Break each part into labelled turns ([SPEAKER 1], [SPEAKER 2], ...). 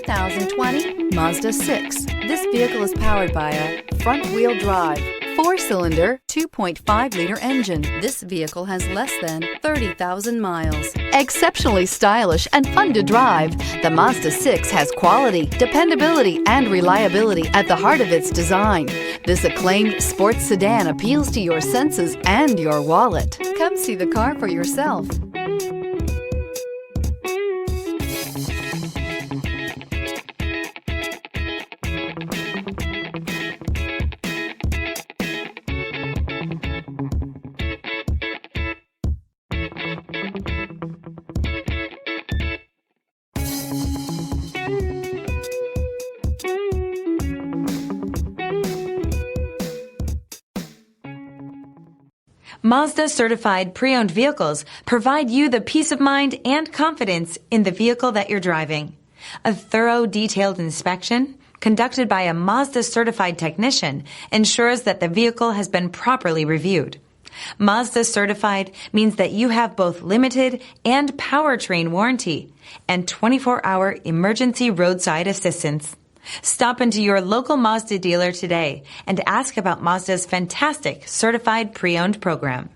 [SPEAKER 1] 2020 Mazda 6. This vehicle is powered by a front-wheel drive, 4-cylinder, 2.5-liter engine. This vehicle has less than 30,000 miles. Exceptionally stylish and fun to drive, the Mazda 6 has quality, dependability, and reliability at the heart of its design. This acclaimed sports sedan appeals to your senses and your wallet. Come see the car for yourself.
[SPEAKER 2] Mazda certified pre-owned vehicles provide you the peace of mind and confidence in the vehicle that you're driving. A thorough, detailed inspection conducted by a Mazda certified technician ensures that the vehicle has been properly reviewed. Mazda certified means that you have both limited and powertrain warranty and 24-hour emergency roadside assistance. Stop into your local Mazda dealer today and ask about Mazda's fantastic certified pre-owned program.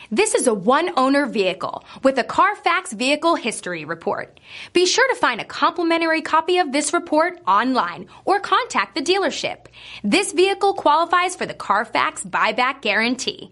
[SPEAKER 3] This is a one-owner vehicle with a Carfax Vehicle History Report. Be sure to find a complimentary copy of this report online or contact the dealership. This vehicle qualifies for the Carfax Buyback Guarantee.